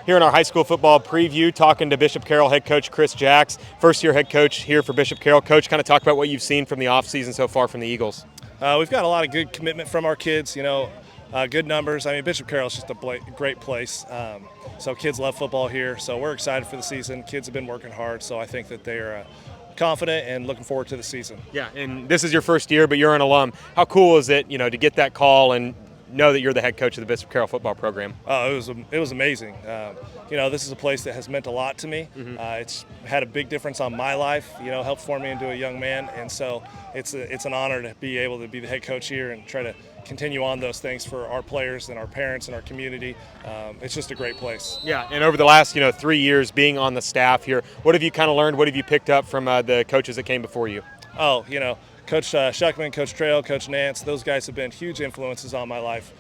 Here in our high school football preview, talking to Bishop Carroll head coach Chris Jaax, first-year head coach here for Bishop Carroll. Coach, kind of talk about what you've seen from the offseason so far from the Eagles. We've got a lot of good commitment from our kids, good numbers. I mean, Bishop Carroll is just a great place. So kids love football here, so we're excited for the season. Kids have been working hard, so I think that they're confident and looking forward to the season. Yeah, and this is your first year, but you're an alum. How cool is it, to get that call and know that you're the head coach of the Bishop Carroll football program? Oh, it was amazing. This is a place that has meant a lot to me. It's had a big difference on my life. Helped form me into a young man, and so it's an honor to be able to be the head coach here and try to continue on those things for our players and our parents and our community. It's just a great place. Yeah, and over the last 3 years being on the staff here, what have you kind of learned? What have you picked up from the coaches that came before you? Coach Shuckman, Coach Trail, Coach Nance, those guys have been huge influences on my life.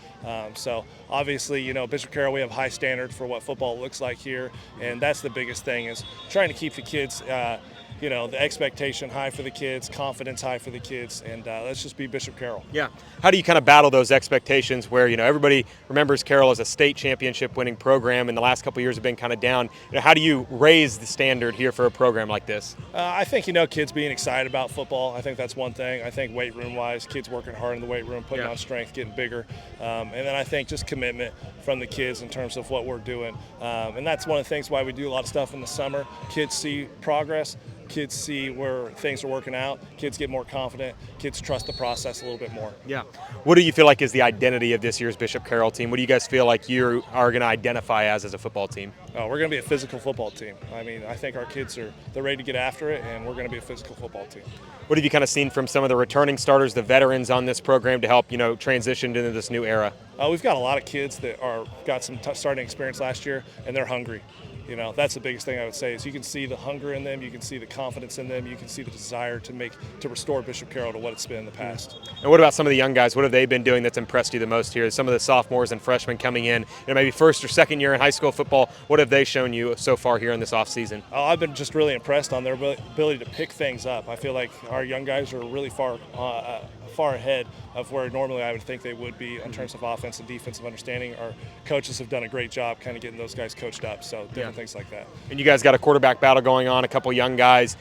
So obviously, Bishop Carroll, we have high standards for what football looks like here, and that's the biggest thing is trying to keep the kids, the expectation high for the kids, confidence high for the kids, and let's just be Bishop Carroll. Yeah. How do you kind of battle those expectations where, everybody remembers Carroll as a state championship winning program and the last couple of years have been kind of down? How do you raise the standard here for a program like this? I think, kids being excited about football, I think that's one thing. I think weight room-wise, kids working hard in the weight room, putting on strength, getting bigger. And then I think just commitment from the kids in terms of what we're doing. And that's one of the things why we do a lot of stuff in the summer. Kids see progress. Kids see where things are working out. Kids get more confident. Kids trust the process a little bit more. Yeah. What do you feel like is the identity of this year's Bishop Carroll team? What do you guys feel like you are going to identify as a football team? Oh, we're going to be a physical football team. I mean, I think our kids they're ready to get after it, and we're going to be a physical football team. What have you kind of seen from some of the returning starters, the veterans on this program to help, transition into this new era? We've got a lot of kids that got some starting experience last year, and they're hungry. That's the biggest thing I would say is you can see the hunger in them, you can see the confidence in them, you can see the desire to restore Bishop Carroll to what it's been in the past. And what about some of the young guys? What have they been doing that's impressed you the most here? Some of the sophomores and freshmen coming in, maybe first or second year in high school football. What have they shown you so far here in this offseason? I've been just really impressed on their ability to pick things up. I feel like our young guys are really far ahead of where normally I would think they would be in terms of offense and defensive understanding. Our coaches have done a great job kind of getting those guys coached up, so different things like that. And you guys got a quarterback battle going on, a couple young guys.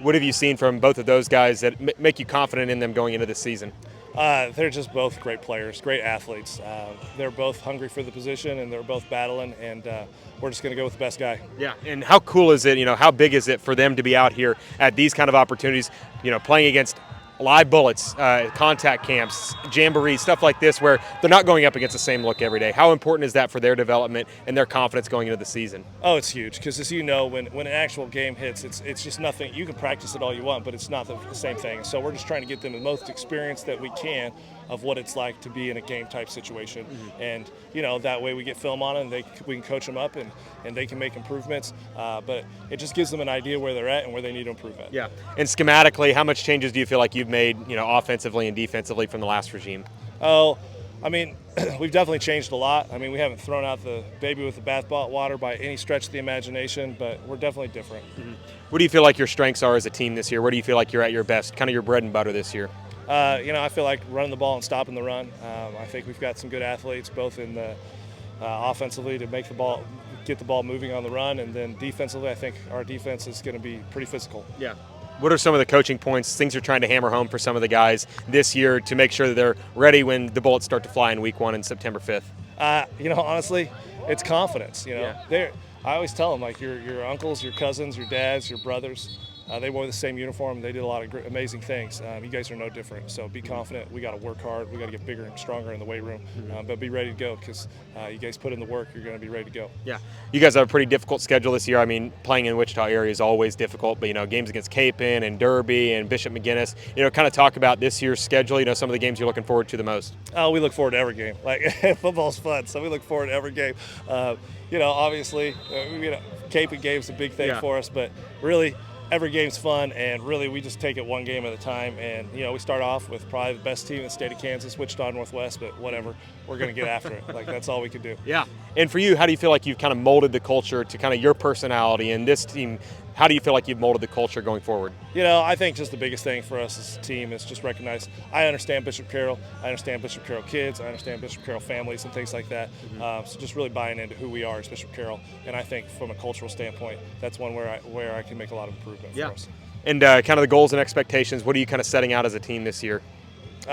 What have you seen from both of those guys that make you confident in them going into this season? They're just both great players, great athletes. They're both hungry for the position, and they're both battling, and we're just going to go with the best guy. Yeah, and how cool is it, how big is it for them to be out here at these kind of opportunities, playing against live bullets, contact camps, jamborees, stuff like this, where they're not going up against the same look every day? How important is that for their development and their confidence going into the season? Oh, it's huge because, as you know, when an actual game hits, it's just nothing. You can practice it all you want, but it's not the same thing. So we're just trying to get them the most experience that we can of what it's like to be in a game-type situation. And, that way we get film on them, we can coach them up, and they can make improvements. But it just gives them an idea where they're at and where they need to improve at. Yeah. And schematically, how much changes do you feel like you've made, offensively and defensively from the last regime? Oh, I mean, we've definitely changed a lot. I mean, we haven't thrown out the baby with the bathwater by any stretch of the imagination, but we're definitely different. What do you feel like your strengths are as a team this year? Where do you feel like you're at your best, kind of your bread and butter this year? I feel like running the ball and stopping the run. I think we've got some good athletes, both in the offensively to get the ball moving on the run, and then defensively, I think our defense is going to be pretty physical. Yeah. What are some of the coaching points, things you're trying to hammer home for some of the guys this year to make sure that they're ready when the bullets start to fly in week 1 and September 5th? Honestly, it's confidence. I always tell them, like, your uncles, your cousins, your dads, your brothers, they wore the same uniform. They did a lot of amazing things. You guys are no different. So be confident. We got to work hard. We got to get bigger and stronger in the weight room. But be ready to go because you guys put in the work. You're going to be ready to go. Yeah. You guys have a pretty difficult schedule this year. I mean, playing in Wichita area is always difficult. But, games against Capon and Derby and Bishop McGuinness, kind of talk about this year's schedule, some of the games you're looking forward to the most. Oh, we look forward to every game. Like, football's fun, so we look forward to every game. Obviously, Capon game's a big thing for us, but really, every game's fun, and really we just take it one game at a time. And we start off with probably the best team in the state of Kansas, Wichita Northwest, but whatever, we're going to get after it. Like, that's all we can do. Yeah. And for you, how do you feel like you've kind of molded the culture to kind of your personality and this team How do you feel like you've molded the culture going forward? I think just the biggest thing for us as a team is just recognize I understand Bishop Carroll, I understand Bishop Carroll kids, I understand Bishop Carroll families and things like that. So just really buying into who we are as Bishop Carroll, and I think from a cultural standpoint, that's one where I can make a lot of improvement for us. And kind of the goals and expectations, what are you kind of setting out as a team this year? We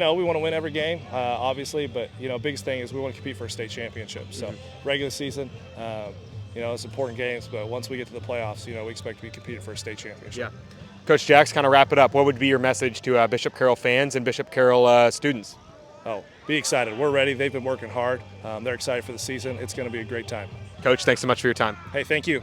want to win every game, obviously, but biggest thing is we want to compete for a state championship. So regular season, it's important games, but once we get to the playoffs, we expect to be competing for a state championship. Yeah. Coach Jaax, kind of wrap it up. What would be your message to Bishop Carroll fans and Bishop Carroll students? Oh, be excited. We're ready. They've been working hard. They're excited for the season. It's going to be a great time. Coach, thanks so much for your time. Hey, thank you.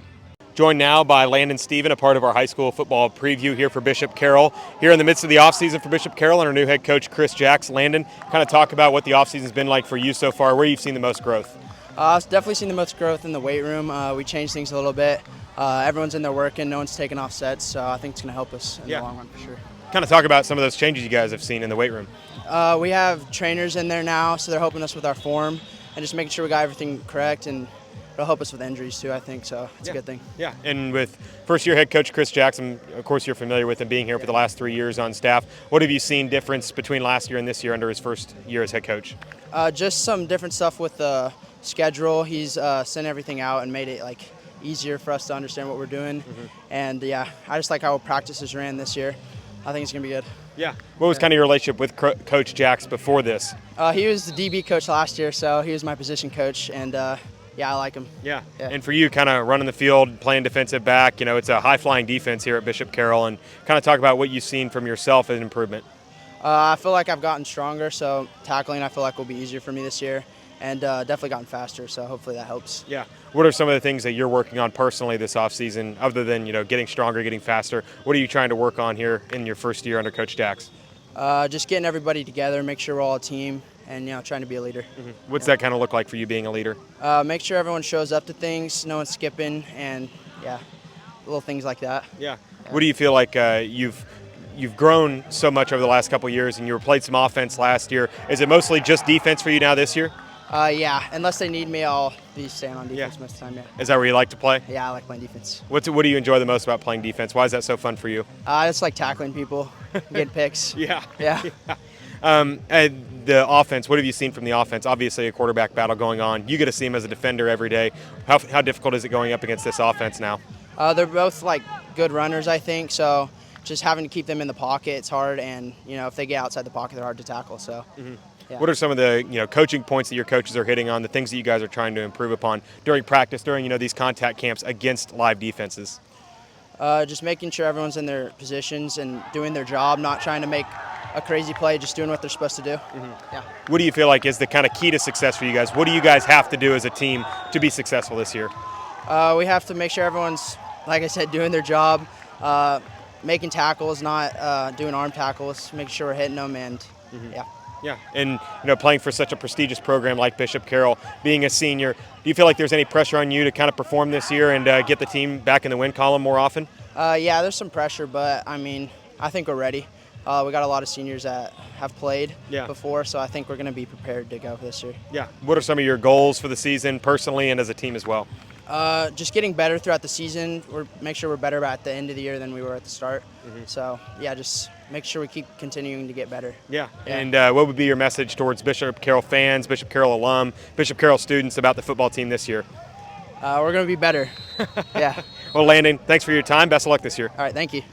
Joined now by Landon Steven, a part of our high school football preview here for Bishop Carroll. Here in the midst of the offseason for Bishop Carroll and our new head coach, Chris Jaax. Landon, kind of talk about what the offseason's been like for you so far, where you've seen the most growth. I've definitely seen the most growth in the weight room. We changed things a little bit. Everyone's in there working. No one's taking off sets, so I think it's going to help us in the long run for sure. Kind of talk about some of those changes you guys have seen in the weight room. We have trainers in there now, so they're helping us with our form and just making sure we got everything correct, and it'll help us with injuries too, I think, so it's a good thing. Yeah, and with first-year head coach Chris Jaax, of course you're familiar with him being here for the last 3 years on staff. What have you seen difference between last year and this year under his first year as head coach? Just some different stuff with the schedule. He's sent everything out and made it easier for us to understand what we're doing. And I just like how practices ran this year. I think it's going to be good. Yeah. What was kind of your relationship with Coach Jaax before this? He was the DB coach last year, so he was my position coach, and I like him. Yeah. And for you, kind of running the field, playing defensive back, it's a high-flying defense here at Bishop Carroll, and kind of talk about what you've seen from yourself as an improvement. I feel like I've gotten stronger, so tackling I feel like will be easier for me this year, and definitely gotten faster, so hopefully that helps. Yeah. What are some of the things that you're working on personally this offseason, other than getting stronger, getting faster? What are you trying to work on here in your first year under Coach Jaax? Just getting everybody together, make sure we're all a team, and trying to be a leader. What's that kind of look like for you being a leader? Make sure everyone shows up to things, no one's skipping, and little things like that. Yeah. What do you feel like you've grown so much over the last couple of years, and you played some offense last year? Is it mostly just defense for you now this year? Unless they need me, I'll be staying on defense most of the time. Is that where you like to play? Yeah, I like playing defense. What do you enjoy the most about playing defense? Why is that so fun for you? I just like tackling people, getting picks. Yeah. And the offense, what have you seen from the offense? Obviously a quarterback battle going on. You get to see him as a defender every day. How difficult is it going up against this offense now? They're both good runners, I think, so just having to keep them in the pocket, it's hard, and if they get outside the pocket, they're hard to tackle. So. Yeah. What are some of the coaching points that your coaches are hitting on, the things that you guys are trying to improve upon during practice, during these contact camps against live defenses? Just making sure everyone's in their positions and doing their job, not trying to make a crazy play, just doing what they're supposed to do. Yeah. What do you feel like is the kind of key to success for you guys? What do you guys have to do as a team to be successful this year? We have to make sure everyone's, like I said, doing their job, making tackles, not doing arm tackles, making sure we're hitting them, and Yeah, and playing for such a prestigious program like Bishop Carroll, being a senior, do you feel like there's any pressure on you to kind of perform this year and get the team back in the win column more often? There's some pressure, but I think we're ready. We got a lot of seniors that have played before, so I think we're going to be prepared to go this year. Yeah. What are some of your goals for the season personally and as a team as well? Just getting better throughout the season. Make sure we're better at the end of the year than we were at the start. So, just make sure we keep continuing to get better. Yeah. And what would be your message towards Bishop Carroll fans, Bishop Carroll alum, Bishop Carroll students about the football team this year? We're going to be better. Yeah. Well, Landon, thanks for your time. Best of luck this year. All right, thank you.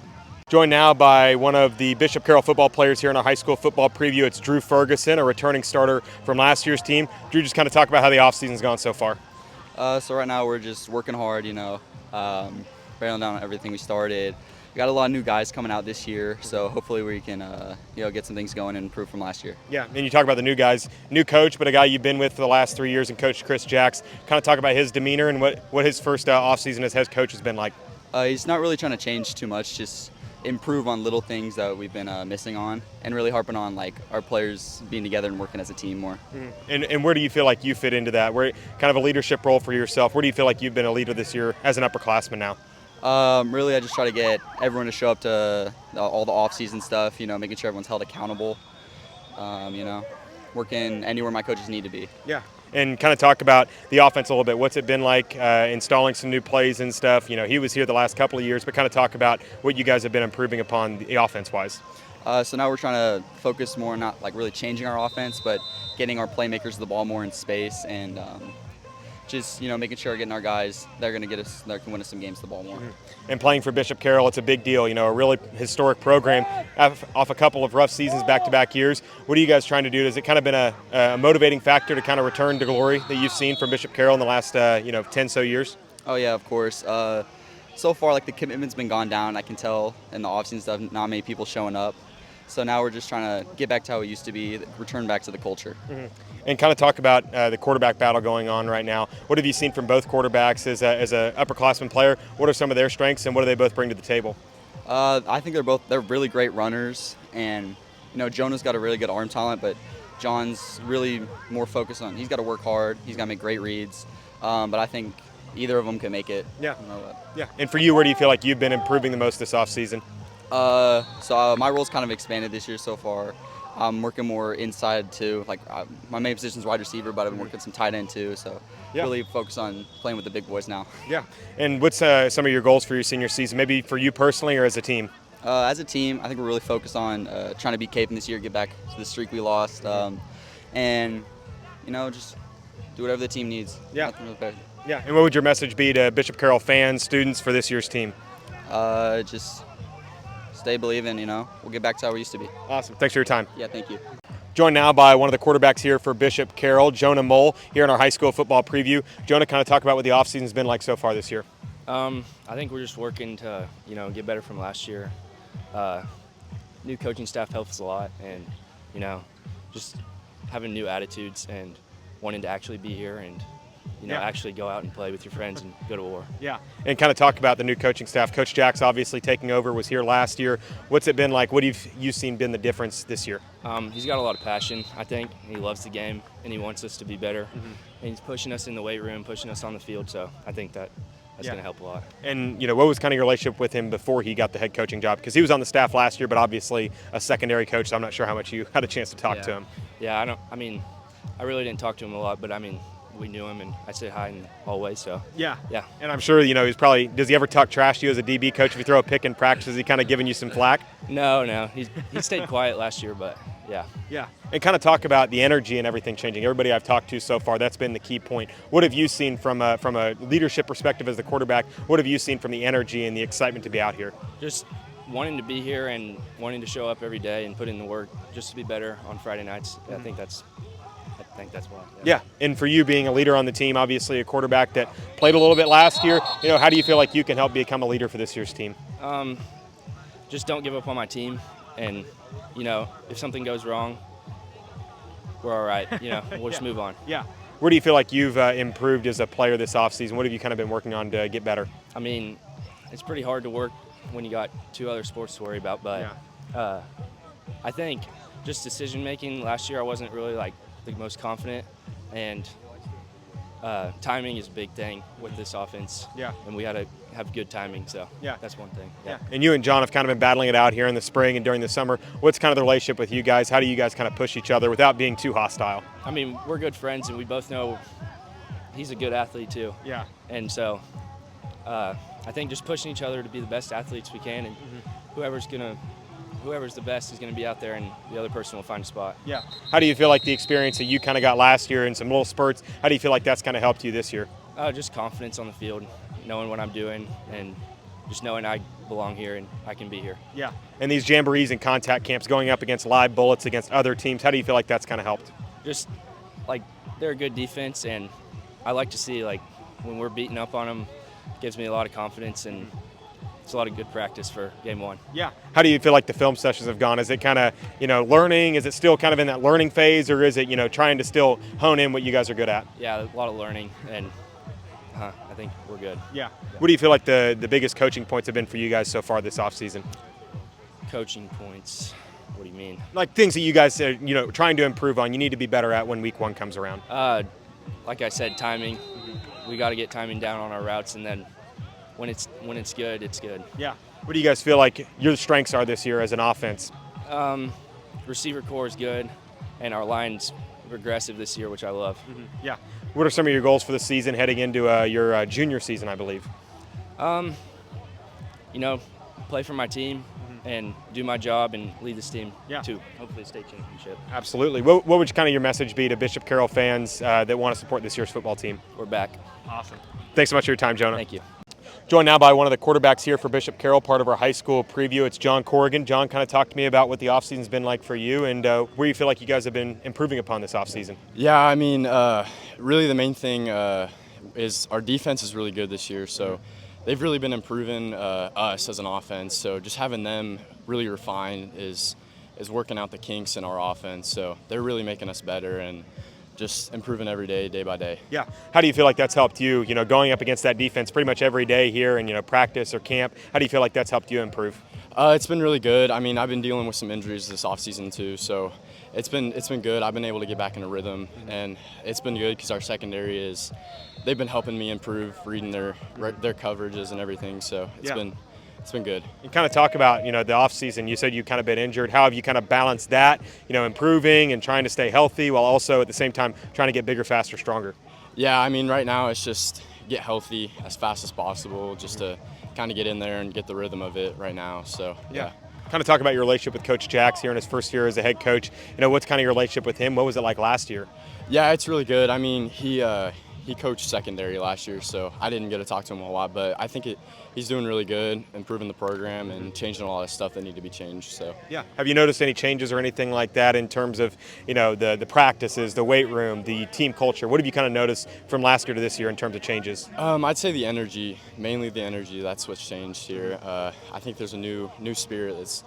Joined now by one of the Bishop Carroll football players here in our high school football preview. It's Drew Ferguson, a returning starter from last year's team. Drew, just kind of talk about how the offseason's gone so far. So right now we're just working hard, barreling down everything we started. We got a lot of new guys coming out this year, so hopefully we can, get some things going and improve from last year. Yeah, and you talk about the new guys, new coach, but a guy you've been with for the last 3 years, and Coach Chris Jaax. Kind of talk about his demeanor and what his first offseason as head coach has been like. He's not really trying to change too much, just improve on little things that we've been missing on, and really harping on our players being together and working as a team more. And where do you feel like you fit into that? Where kind of a leadership role for yourself? Where do you feel like you've been a leader this year as an upperclassman now? Really, I just try to get everyone to show up to all the off-season stuff, making sure everyone's held accountable, working anywhere my coaches need to be. Yeah. And kind of talk about the offense a little bit. What's it been like installing some new plays and stuff? You know, he was here the last couple of years, but kind of talk about what you guys have been improving upon the offense-wise. So now we're trying to focus more, not like really changing our offense, but getting our playmakers the ball more in space and just, you know, making sure we're getting our guys that are going to get us, that can win us some games the ball more. And playing for Bishop Carroll, it's a big deal. You know, a really historic program off a couple of rough seasons back-to-back years. What are you guys trying to do? Has it kind of been a motivating factor to kind of return to glory that you've seen from Bishop Carroll in the last 10 so years? Oh yeah, of course. So far, like the commitment's been gone down. I can tell in the offseason stuff, not many people showing up. So now we're just trying to get back to how it used to be, return back to the culture. And kind of talk about the quarterback battle going on right now. What have you seen from both quarterbacks as a upperclassman player? What are some of their strengths, and what do they both bring to the table? I think they're really great runners, and you know Jonah's got a really good arm talent, but Jon's really more focused on. He's got to work hard. He's got to make great reads, but I think either of them can make it. Yeah. Yeah. And for you, where do you feel like you've been improving the most this offseason? So my role's kind of expanded this year so far. I'm working more inside too. Like my main position is wide receiver, but I've been working some tight end too. So really focus on playing with the big boys now. Yeah. And what's some of your goals for your senior season? Maybe for you personally or as a team? As a team, I think we're really focused on trying to beat Cape this year, get back to the streak we lost, and you know just do whatever the team needs. Yeah. Really. Yeah. And what would your message be to Bishop Carroll fans, students for this year's team? Just stay believing, you know. We'll get back to how we used to be. Awesome. Thanks for your time. Yeah, thank you. Joined now by one of the quarterbacks here for Bishop Carroll, Jonah Mull, here in our high school football preview. Jonah, kind of talk about what the offseason's been like so far this year. I think we're just working to, you know, get better from last year. New coaching staff helps a lot, and, you know, just having new attitudes and wanting to actually be here and, you know, actually go out and play with your friends and go to war. Yeah. And kind of talk about the new coaching staff. Coach Jaax obviously taking over, was here last year. What's it been like? What have you seen been the difference this year? He's got a lot of passion, I think. He loves the game, and he wants us to be better. And he's pushing us in the weight room, pushing us on the field, so I think that's going to help a lot. And, you know, what was kind of your relationship with him before he got the head coaching job? Because he was on the staff last year, but obviously a secondary coach, so I'm not sure how much you had a chance to talk to him. Yeah, I really didn't talk to him a lot, but, we knew him, and I say hi in all ways, so. Yeah. And I'm sure, you know, does he ever talk trash to you as a DB coach if you throw a pick in practice? Is he kind of giving you some flack? No. He stayed quiet last year, but yeah. Yeah. And kind of talk about the energy and everything changing. Everybody I've talked to so far, that's been the key point. What have you seen from a leadership perspective as the quarterback? What have you seen from the energy and the excitement to be out here? Just wanting to be here and wanting to show up every day and put in the work just to be better on Friday nights. I think that's why. Yeah, and for you being a leader on the team, obviously a quarterback that played a little bit last year, you know, how do you feel like you can help become a leader for this year's team? Just don't give up on my team, and, you know, if something goes wrong, we're all right. You know, we'll just move on. Yeah. Where do you feel like you've improved as a player this offseason? What have you kind of been working on to get better? It's pretty hard to work when you got two other sports to worry about, but I think just decision-making last year I wasn't really, the most confident, and timing is a big thing with this offense. Yeah. And we had to have good timing, so that's one thing. Yeah. And you and Jon have kind of been battling it out here in the spring and during the summer. What's kind of the relationship with you guys? How do you guys kind of push each other without being too hostile? We're good friends, and we both know he's a good athlete too. Yeah. And so I think just pushing each other to be the best athletes we can, and whoever's the best is going to be out there, and the other person will find a spot. Yeah. How do you feel like the experience that you kind of got last year in some little spurts, how do you feel like that's kind of helped you this year? Just confidence on the field, knowing what I'm doing, and just knowing I belong here and I can be here. Yeah. And these jamborees and contact camps going up against live bullets against other teams, how do you feel like that's kind of helped? Just, they're a good defense, and I like to see, when we're beating up on them, it gives me a lot of confidence, and it's a lot of good practice for game one. Yeah. How do you feel like the film sessions have gone? Is it kind of, learning? Is it still kind of in that learning phase, or is it, trying to still hone in what you guys are good at? Yeah, a lot of learning, and I think we're good. Yeah. What do you feel like the biggest coaching points have been for you guys so far this offseason? Coaching points? What do you mean? Like things that you guys are, trying to improve on, you need to be better at when week one comes around. Like I said, timing. We got to get timing down on our routes, and then when it's good, it's good. Yeah. What do you guys feel like your strengths are this year as an offense? Receiver core is good, and our line's aggressive this year, which I love. Yeah. What are some of your goals for the season heading into your junior season, I believe? You know, play for my team and do my job and lead this team to hopefully a state championship. Absolutely. What would kind of your message be to Bishop Carroll fans that want to support this year's football team? We're back. Awesome. Thanks so much for your time, Jonah. Thank you. Joined now by one of the quarterbacks here for Bishop Carroll, part of our high school preview. It's Jon Corrigan. Jon, kind of talk to me about what the offseason's been like for you and where you feel like you guys have been improving upon this offseason. Yeah, I mean, really the main thing is our defense is really good this year. So they've really been improving us as an offense. So just having them really refined is working out the kinks in our offense. So they're really making us better and just improving every day, day by day. Yeah. How do you feel like that's helped you, going up against that defense pretty much every day here in, practice or camp? How do you feel like that's helped you improve? It's been really good. I mean, I've been dealing with some injuries this offseason too, so it's been good. I've been able to get back in a rhythm, and it's been good because our secondary they've been helping me improve reading their coverages and everything, so it's been good. And kind of talk about, the offseason. You said you kind of been injured. How have you kind of balanced that, improving and trying to stay healthy while also at the same time trying to get bigger, faster, stronger? Yeah, I mean, right now it's just get healthy as fast as possible just to kind of get in there and get the rhythm of it right now. So, yeah. Kind of talk about your relationship with Coach Jaax here in his first year as a head coach. What's kind of your relationship with him? What was it like last year? Yeah, it's really good. I mean, he coached secondary last year, so I didn't get to talk to him a lot, but I think he's doing really good, improving the program and changing a lot of stuff that need to be changed. So yeah. Have you noticed any changes or anything like that in terms of the practices, the weight room, the team culture? What have you kind of noticed from last year to this year in terms of changes? I'd say the energy, mainly the energy. That's what's changed here. I think there's a new spirit that's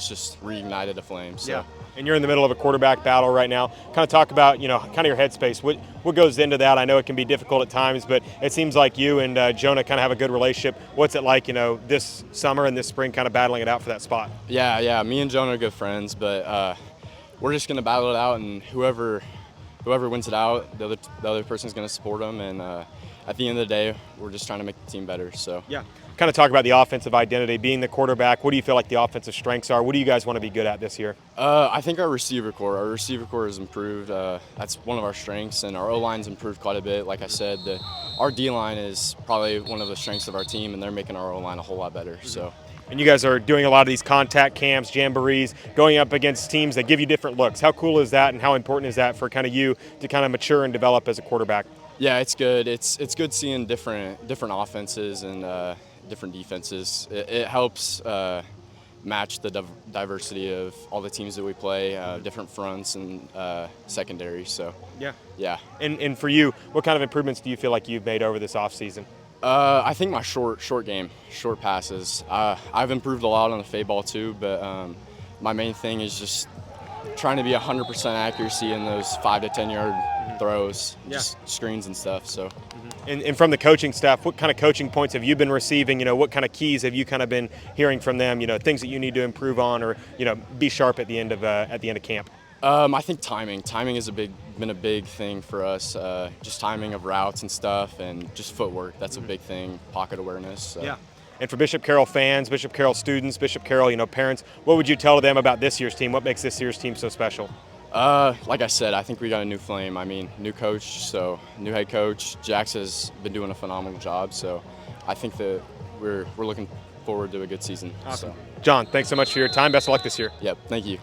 just reignited a flame. So. Yeah. And you're in the middle of a quarterback battle right now. Kind of talk about, kind of your headspace. What goes into that? I know it can be difficult at times, but it seems like you and Jonah kind of have a good relationship. What's it like, this summer and this spring kind of battling it out for that spot? Yeah. Me and Jonah are good friends, but we're just going to battle it out, and whoever wins it out, the other person's going to support them. And at the end of the day, we're just trying to make the team better. So yeah. Kind of talk about the offensive identity, being the quarterback. What do you feel like the offensive strengths are? What do you guys want to be good at this year? I think our receiver core has improved. That's one of our strengths, and our O-line's improved quite a bit. Like I said, our D-line is probably one of the strengths of our team, and they're making our O-line a whole lot better. So. And you guys are doing a lot of these contact camps, jamborees, going up against teams that give you different looks. How cool is that, and how important is that for kind of you to kind of mature and develop as a quarterback? Yeah, it's good. It's good seeing different offenses and different defenses. It helps match the diversity of all the teams that we play, different fronts and secondary. So yeah. And for you, what kind of improvements do you feel like you've made over this offseason? I think my short game, short passes. I've improved a lot on the fade ball too, but my main thing is just trying to be 100% accuracy in those 5 to 10 yard throws, just screens and stuff. So. And from the coaching staff, what kind of coaching points have you been receiving? What kind of keys have you kind of been hearing from them? Things that you need to improve on, or be sharp at the end of camp. I think timing. Timing has been a big thing for us. Just timing of routes and stuff, and just footwork. That's a big thing. Pocket awareness. So. Yeah. And for Bishop Carroll fans, Bishop Carroll students, Bishop Carroll, parents, what would you tell them about this year's team? What makes this year's team so special? Like I said, I think we got a new flame. I mean, new coach, so new head coach. Jaax has been doing a phenomenal job, so I think that we're looking forward to a good season. Awesome. So. Jon, thanks so much for your time. Best of luck this year. Yep, thank you.